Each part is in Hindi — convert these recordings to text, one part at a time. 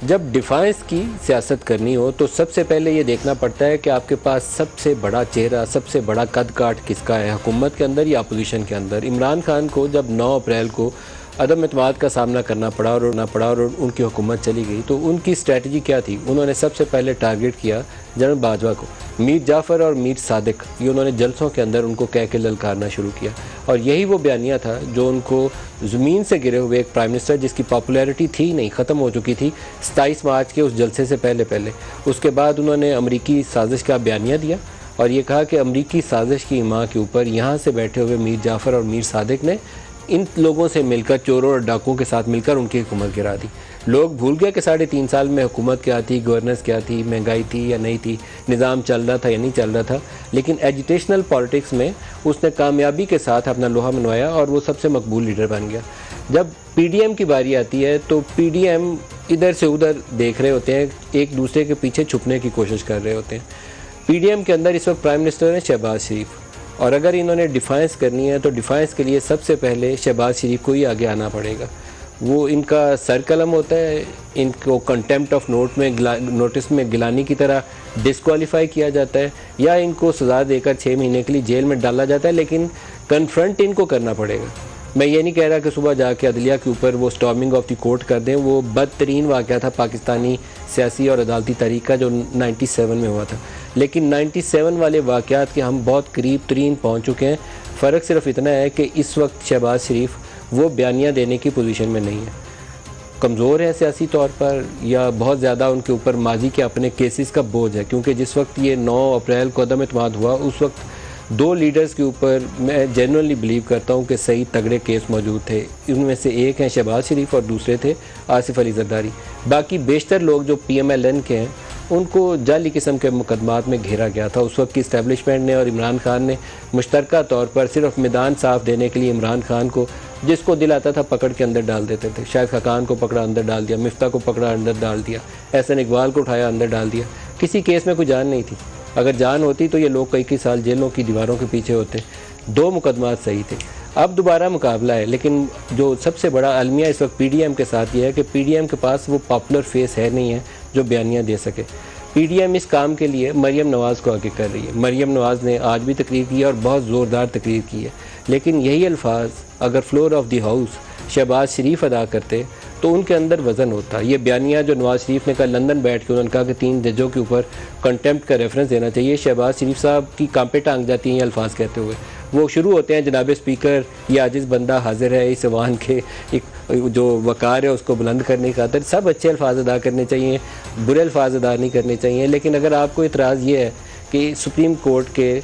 जब डिफाइंस की सियासत करनी हो तो सबसे पहले ये देखना पड़ता है कि आपके पास सबसे बड़ा चेहरा, सबसे बड़ा कद काठ किसका है, हुकूमत के अंदर या अपोजिशन के अंदर। इमरान खान को जब 9 अप्रैल को अदम एतमाद का सामना करना पड़ा और उनकी हुकूमत चली गई, तो उनकी स्ट्रैटेजी क्या थी? उन्होंने सबसे पहले टारगेट किया जनरल बाजवा को। मीर जाफ़र और मीर सादिक, ये उन्होंने जलसों के अंदर उनको कह के ललकारना शुरू किया, और यही वो बयानिया था जो उनको ज़मीन से गिरे हुए एक प्राइम मिनिस्टर जिसकी पॉपुलैरिटी थी नहीं, ख़त्म हो चुकी थी 27 मार्च के उस जलसे से पहले। उसके बाद उन्होंने अमरीकी साजिश का बयानिया दिया और ये कहा कि अमरीकी साजिश की माँ के ऊपर यहाँ से बैठे हुए मीर जाफ़र और मीर सादिक ने इन लोगों से मिलकर, चोरों और डाकुओं के साथ मिलकर उनकी हुकूमत गिरा दी। लोग भूल गए कि 3.5 साल में हुकूमत क्या थी, गवर्नेंस क्या थी, महंगाई थी या नहीं थी, निज़ाम चल रहा था या नहीं चल रहा था। लेकिन एजुटेशनल पॉलिटिक्स में उसने कामयाबी के साथ अपना लोहा मनवाया और वो सबसे मकबूल लीडर बन गया। जब पीडीएम की बारी आती है तो पीडीएम इधर से उधर देख रहे होते हैं, एक दूसरे के पीछे छुपने की कोशिश कर रहे होते हैं। पीडीएम के अंदर इस वक्त प्राइम मिनिस्टर है शहबाज शरीफ, और अगर इन्होंने डिफाइंस करनी है तो डिफाइंस के लिए सबसे पहले शहबाज शरीफ को ही आगे आना पड़ेगा। वो इनका सर कलम होता है, इनको कंटेम्प्ट ऑफ नोटिस में गिलानी की तरह डिस्क्वालीफाई किया जाता है या इनको सज़ा देकर 6 महीने के लिए जेल में डाला जाता है, लेकिन कन्फ्रंट इनको करना पड़ेगा। मैं ये नहीं कह रहा कि सुबह जाके अदलिया के ऊपर वो स्टॉर्मिंग ऑफ द कोर्ट कर दें, वो बदतरीन वाक़या था पाकिस्तानी सियासी और अदालती तारीख का जो 97 में हुआ था, लेकिन 97 वाले वाक़यात के हम बहुत करीब तरीन पहुँच चुके हैं। फ़र्क सिर्फ इतना है कि इस वक्त शहबाज शरीफ वो बयानियाँ देने की पोजीशन में नहीं है, कमज़ोर है सियासी तौर पर, या बहुत ज़्यादा उनके ऊपर माजी के अपने केसेस का बोझ है। क्योंकि जिस वक्त ये 9 अप्रैल को अदम एतमाद हुआ, उस वक्त 2 लीडर्स के ऊपर मैं जेन्युइनली बिलीव करता हूँ कि सही तगड़े केस मौजूद थे। इनमें से एक हैं शहबाज शरीफ और दूसरे थे आसिफ अली जरदारी। बाकी बेशतर लोग जो PMLN के हैं उनको जाली किस्म के मुकदमात में घेरा गया था। उस वक्त की इस्टेब्लिशमेंट ने और इमरान खान ने मुश्तरका तौर पर सिर्फ मैदान साफ देने के लिए इमरान खान को जिसको दिल आता था पकड़ के अंदर डाल देते थे। शाहिद खाकान को पकड़ा अंदर डाल दिया, मिफ्ता को पकड़ा अंदर डाल दिया, एहसन इकबाल को उठाया अंदर डाल दिया। किसी केस में कोई जान नहीं थी, अगर जान होती तो ये लोग कई साल जेलों की दीवारों के पीछे होते। 2 मुकदमात सही थे। अब दोबारा मुकाबला है, लेकिन जो सबसे बड़ा अलमिया इस वक्त PDM के साथ ये है कि PDM के पास वो पॉपुलर फेस है नहीं है जो बयानियाँ दे सके। PDM इस काम के लिए मरियम नवाज़ को आगे कर रही है। मरियम नवाज़ ने आज भी तकरीर की है और बहुत ज़ोरदार तकरीर की है, लेकिन यही अल्फाज अगर floor of the house Shahbaz Sharif अदा करते तो उनके अंदर वज़न होता। ये बयानिया जो नवाज़ शरीफ ने कल लंदन बैठ के उन्होंने कहा कि 3 जजों के ऊपर कंटेम्प्ट का रेफरेंस देना चाहिए, शहबाज शरीफ साहब की कांपे टांग जाती हैं ये अल्फाज कहते हुए। वो शुरू होते हैं, जनाब स्पीकर ये आजिज़ बंदा हाजिर है इस ऐवान के एक जो वकार है उसको बुलंद करने की खातिर। सब अच्छे अल्फाज अदा करने चाहिए, बुरे अल्फाज अदा नहीं करने चाहिए। लेकिन अगर आपको इतराज़ ये है कि सुप्रीम कोर्ट के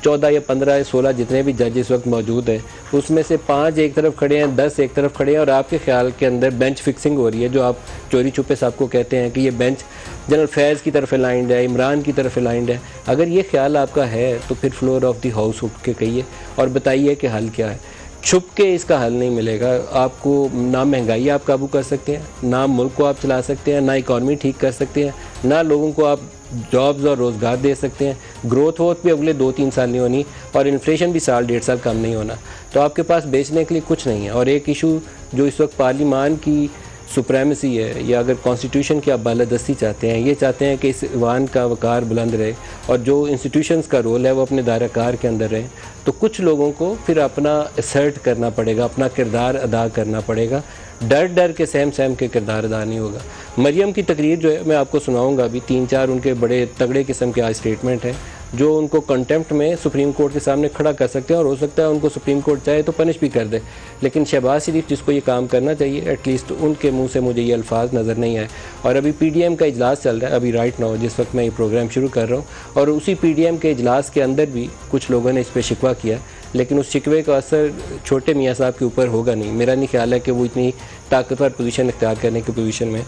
14 या 15 या 16 जितने भी जज इस वक्त मौजूद हैं उसमें से 5 एक तरफ खड़े हैं, 10 एक तरफ खड़े हैं, और आपके ख्याल के अंदर बेंच फिक्सिंग हो रही है, जो आप चोरी छुपे साहब को कहते हैं कि ये बेंच जनरल फैज़ की तरफ अलाइंड है, इमरान की तरफ अलाइंड है। अगर ये ख्याल आपका है तो फिर फ्लोर ऑफ द हाउस उठ के कहिए और बताइए कि हल क्या है। छुप के इसका हल नहीं मिलेगा। आपको ना महंगाई आप काबू कर सकते हैं, ना मुल्क को आप चला सकते हैं, ना इकॉनमी ठीक कर सकते हैं, ना लोगों को आप जॉब्स और रोज़गार दे सकते हैं। ग्रोथ भी अगले 2-3 साल नहीं होनी, और इन्फ्लेशन भी 1.5 साल कम नहीं होना। तो आपके पास बेचने के लिए कुछ नहीं है। और एक इशू जो इस वक्त पार्लिमान की सुप्रेमेसी है, या अगर कॉन्स्टिट्यूशन की आप बालादस्ती चाहते हैं, ये चाहते हैं कि इस ईवान का वकार बुलंद रहे और जो इंस्टीट्यूशंस का रोल है वो अपने दायराकार के अंदर रहे, तो कुछ लोगों को फिर अपना असर्ट करना पड़ेगा, अपना किरदार अदा करना पड़ेगा। डर के सहम के किरदार अदा नहीं होगा। मरियम की तकरीर जो है मैं आपको सुनाऊंगा अभी, 3-4 उनके बड़े तगड़े किस्म के आज स्टेटमेंट हैं जो उनको कंटेम्प्ट में सुप्रीम कोर्ट के सामने खड़ा कर सकते हैं, और हो सकता है उनको सुप्रीम कोर्ट चाहे तो पनिश भी कर दे। लेकिन शहबाज शरीफ जिसको ये काम करना चाहिए, एटलीस्ट उनके मुंह से मुझे ये अल्फाज नज़र नहीं आए। और अभी PDM का इजलास चल रहा है अभी राइट नाउ, जिस वक्त मैं ये प्रोग्राम शुरू कर रहा हूँ, और उसी PDM के इजलास के अंदर भी कुछ लोगों ने इस पर शिकवा किया, लेकिन उस शिकवे का असर छोटे मियाँ साहब के ऊपर होगा नहीं। मेरा नहीं ख्याल है कि वो इतनी ताकतवर पोजीशन इख्तियार करने की पोजीशन में।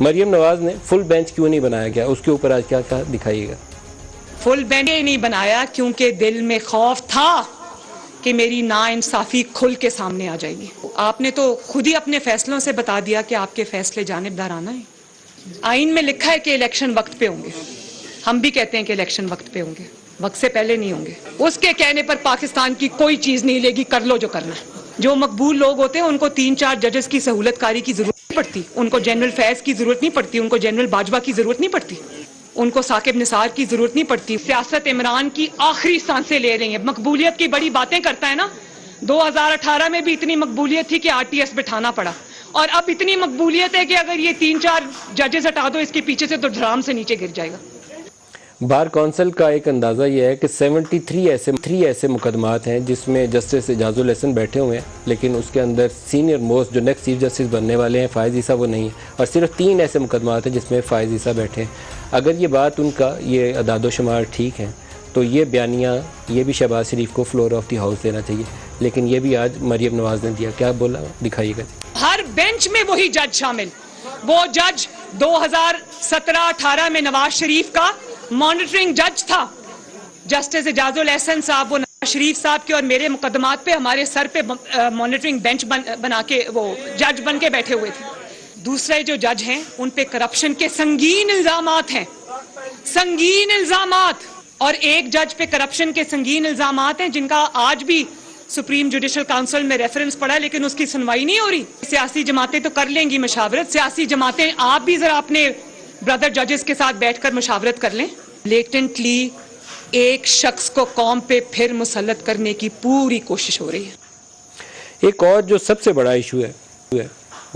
मरियम नवाज़ ने फुल बेंच क्यों नहीं बनाया गया, उसके ऊपर आज क्या कहा दिखाइएगा। फुल बेंच नहीं बनाया क्योंकि दिल में खौफ था कि मेरी नाइंसाफी खुल के सामने आ जाएगी। आपने तो खुद ही अपने फैसलों से बता दिया कि आपके फैसले जानिबदाराना है। आइन में लिखा है कि इलेक्शन वक्त पे होंगे, हम भी कहते हैं कि इलेक्शन वक्त पे होंगे, वक्त से पहले नहीं होंगे। उसके कहने पर पाकिस्तान की कोई चीज नहीं लेगी, कर लो जो करना है। जो मकबूल लोग होते हैं उनको 3-4 जजेस की सहूलतकारी की जरूरत पड़ती, उनको जनरल फैज की जरूरत नहीं पड़ती, उनको जनरल बाजवा की जरूरत नहीं पड़ती, उनको साकिब निसार की जरूरत नहीं पड़ती। सियासत इमरान की आखिरी सांसें ले रही है। मकबूलियत की बड़ी बातें करता है ना, 2018 में भी इतनी मकबूलियत थी कि आरटीएस बिठाना पड़ा, और अब इतनी मकबूलियत है कि अगर ये 3-4 जजेस हटा दो इसके पीछे से तो ड्राम से नीचे गिर जाएगा। बार कौंसिल का एक अंदाज़ा ये है कि 73 ऐसे मुकदमात हैं जिसमें जस्टिस एजाजुल हसन बैठे हुए हैं, लेकिन उसके अंदर सीनियर मोस्ट जो नेक्स्ट चीफ जस्टिस बनने वाले हैं फ़ायज़ ईसा वो नहीं है, और सिर्फ 3 ऐसे मुकदमात हैं जिसमें फ़ायज़ ईसा बैठे हैं। अगर ये बात उनका ये अदाद शुमार ठीक है तो ये बयानिया ये भी शहबाज शरीफ को फ्लोर ऑफ द हाउस देना चाहिए, लेकिन ये भी आज मरियम नवाज़ ने दिया। क्या बोला दिखाइएगा। हर बेंच में वही जज शामिल, वो जज 2017-18 में नवाज शरीफ का मॉनिटरिंग जज था। जस्टिस एजाजुल हसन साहब वो नवाज शरीफ साहब के और मेरे मुकदमात पे हमारे सर पे मॉनिटरिंग बेंच बना के वो जज बन के बैठे हुए थे। दूसरे जो जज हैं उन पे करप्शन के संगीन इल्जामात हैं, संगीन इल्जामात, और एक जज पे करप्शन के संगीन इल्जामात हैं जिनका आज भी सुप्रीम जुडिशल काउंसिल में रेफरेंस पड़ा है, लेकिन उसकी सुनवाई नहीं हो रही। सियासी जमातें तो कर लेंगी मशावरत, सियासी जमातें आप भी जरा अपने ब्रदर जजेस के साथ बैठकर मशावरत कर लें। लेटेंटली एक शख्स को कौम पे फिर मुसल्लत करने की पूरी कोशिश हो रही है। एक और जो सबसे बड़ा इशू है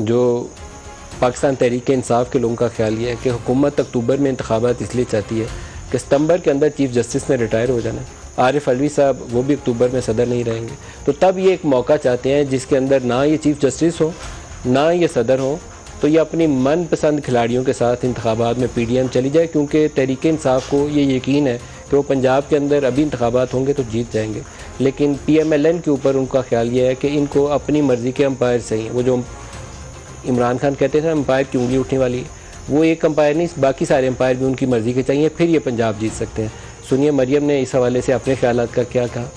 जो पाकिस्तान तहरीक इंसाफ के लोगों का ख्याल ये है कि हुकूमत अक्टूबर में इंतखाबात इसलिए चाहती है कि सितंबर के अंदर चीफ जस्टिस ने रिटायर हो जाना है। आरिफ अलवी साहब वो भी अक्टूबर में सदर नहीं रहेंगे, तो तब ये एक मौका चाहते हैं जिसके अंदर ना ये चीफ जस्टिस हो ना ये सदर हो, तो ये अपनी मनपसंद खिलाड़ियों के साथ इंतखाबात में PDM चली जाए, क्योंकि तहरीक इंसाफ को ये यकीन है कि वो पंजाब के अंदर अभी इंतखाबात होंगे तो जीत जाएंगे, लेकिन PMLN के ऊपर उनका ख्याल ये है कि इनको अपनी मर्ज़ी के अंपायर चाहिए। वो जो इमरान खान कहते थे अंपायर की उंगली उठने वाली, वो एक अंपायर नहीं, बाकी सारे अंपायर भी उनकी मर्ज़ी के चाहिए, फिर ये पंजाब जीत सकते हैं। सुनिए मरियम ने इस हवाले से अपने ख्यालात का क्या कहा।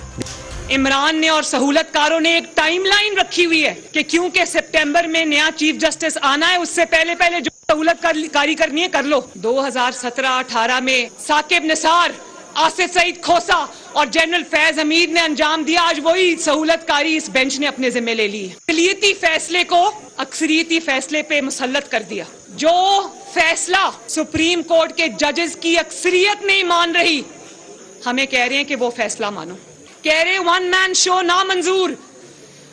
इमरान ने और सहूलतकारों ने एक टाइमलाइन रखी हुई है कि क्योंकि सितंबर में नया चीफ जस्टिस आना है, उससे पहले जो सहूलतकारी करनी है कर लो। 2017-18 में साकिब निसार, आसिफ सईद खोसा और जनरल फैज हमीद ने अंजाम दिया, आज वही सहूलतकारी इस बेंच ने अपने जिम्मे ले ली है। अक़लियती फैसले को अक्सरियती फैसले पे मुसल्लत कर दिया। जो फैसला सुप्रीम कोर्ट के जजेस की अक्सरियत नहीं मान रही, हमें कह रहे हैं कि वो फैसला मानो, कह रहे वन मैन शो ना मंजूर।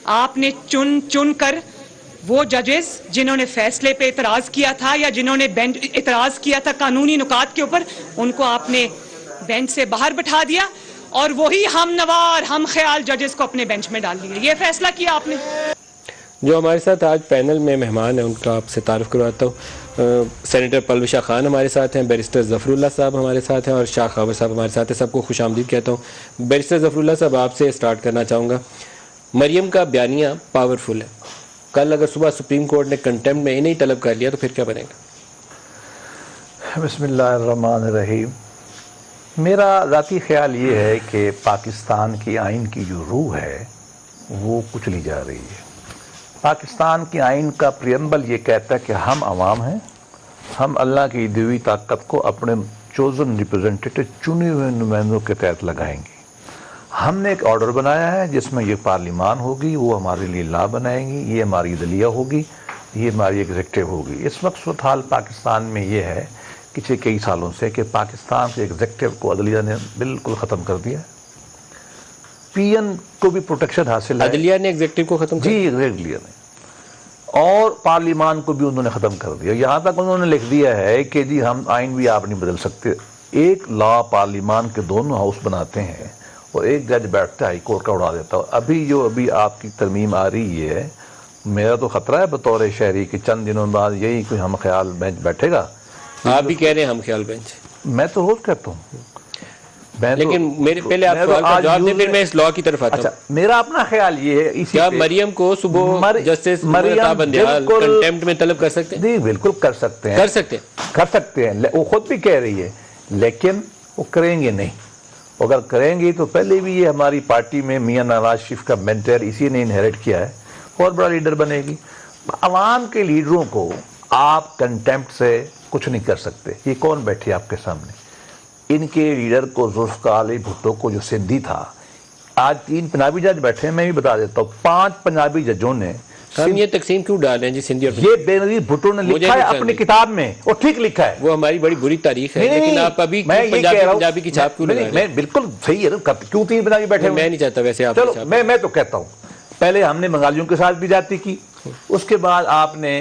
आपने चुन कर वो जजेस जिन्होंने फैसले पे इतराज किया था या जिन्होंने बेंच इतराज किया था कानूनी नुकात के ऊपर, उनको आपने बेंच से बाहर बिठा दिया और वही हमनवार हम ख्याल जजेस को अपने बेंच में डाल दिया। ये फैसला किया आपने। जो हमारे साथ आज पैनल में मेहमान हैं उनका आपसे तारुफ करवाता हूँ। सेनेटर पलविशा खान हमारे साथ हैं, बैरिस्टर ज़फ़रुल्लाह साहब हमारे साथ हैं और शाह खावर साहब हमारे साथ हैं। सबको खुशामदीद कहता हूँ। बैरिस्टर ज़फ़रुल्लाह साहब आपसे स्टार्ट करना चाहूँगा। मरियम का बयानिया पावरफुल है, कल अगर सुबह सुप्रीम कोर्ट ने कंटेम्प्ट में इन्हें तलब कर लिया तो फिर क्या बनेगा? बिस्मिल्लाहिर्रहमानिर्रहीम। मेरा ज़ाती ख्याल ये है कि पाकिस्तान की आइन की जो रूह है वो कुचली जा रही है। पाकिस्तान की आइन का प्रियम्बल ये कहता है कि हम आवाम हैं, हम अल्लाह की दी हुई ताकत को अपने चोज़न रिप्रेजेंटेटिव चुने हुए नुमाइंदों के तहत लगाएंगे। हमने एक ऑर्डर बनाया है जिसमें ये पार्लिमान होगी, वो हमारे लिए लॉ बनाएंगी, ये हमारी दलिया होगी, ये हमारी एग्जेक्टिव होगी। इस वक्त सूरत हाल पाकिस्तान में ये है पिछले कई सालों से कि पाकिस्तान के एग्जेक्टिव को अदलिया ने बिल्कुल ख़त्म कर दिया। PN को भी प्रोटेक्शन हासिल है। अदलिया ने एग्जेक्टिव को ख़त्म कर जी एग्जेक्टिव ने, और पार्लिमान को भी उन्होंने ख़त्म कर दिया। यहाँ तक उन्होंने लिख दिया है कि जी हम आइन भी आप नहीं बदल सकते। एक लॉ पार्लिमान के दोनों हाउस बनाते हैं और एक जज बैठता है हाई कोर्ट का उड़ा देता है। अभी आपकी तरमीम आ रही है, मेरा तो ख़तरा है बतौर शहरी कि चंद दिनों बाद यही कोई हम ख्याल बेंच बैठेगा। आप भी कह रहे हैं हम ख्याल बेंच, मैं तो रोज़ कहता हूँ, लेकिन मेरे पहले आप सवाल का जवाब दें, फिर मैं इस लॉ की तरफ आता हूं। अच्छा, मेरा अपना ख्याल ये है इसी क्या मरियम को सुबह जस्टिस बंदियाल कंटेम्प्ट में तलब कर सकते हैं? जी बिल्कुल कर सकते हैं, कर सकते हैं। वो खुद भी कह रही है, लेकिन वो करेंगे नहीं। अगर करेंगे तो पहले भी ये हमारी पार्टी में मियां नवाज शरीफ का मेंटर इसी ने इनहेरिट किया है, बहुत बड़ा लीडर बनेगी। अवाम के लीडरों को आप कंटेम्प्ट से कुछ नहीं कर सकते। ये कौन बैठे आपके सामने? इनके लीडर को जुल्फ़िकार अली भुट्टो को जो सिंधी था, आज 3 पंजाबी जज बैठे हैं, मैं भी बता देता हूँ। 5 पंजाबी जजों ने हम ये तकसीम क्यों डाल रहे हैं जी सिंधी और ये बेनजीर भुट्टो ने मुझे लिखा है नहीं अपनी समझ। किताब में, और ठीक लिखा है। वो हमारी बड़ी बुरी तारीख है, नहीं, लेकिन नहीं, आप अभी मैं ये कह रहा हूं, पंजाबी की छाप क्यों लगा रहे हैं? मैं बिल्कुल सही है ना, क्यों तीन बना के बैठे हुए मैं हैं? नहीं चाहता वैसे आप चलो मैं तो कहता हूं, पहले हमने बंगालियों के साथ भी जाती की, उसके बाद आपने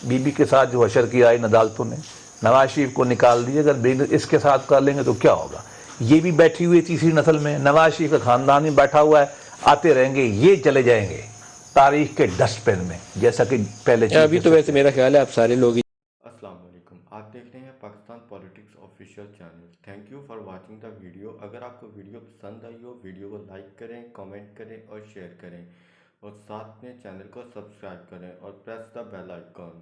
बीबी के साथ जो हशर किया इन अदालतों ने, नवाज शरीफ को निकाल दिया। अगर इसके साथ कर लेंगे तो क्या होगा? ये भी बैठी हुई तीसरी नस्ल में, नवाज शरीफ का खानदान भी बैठा हुआ है, आते रहेंगे, ये चले जाएंगे तारीख के डस्टबिन में, जैसा कि पहले अभी तो वैसे मेरा ख्याल है आप सारे लोग अस्सलाम वालेकुम, आप देख रहे हैं Pakistan politics official channel. Thank you for watching the video. अगर आपको वीडियो पसंद आई हो, वीडियो को लाइक करें, कमेंट करें और शेयर करें, और साथ में चैनल को सब्सक्राइब करें और प्रेस द बेल आइकॉन।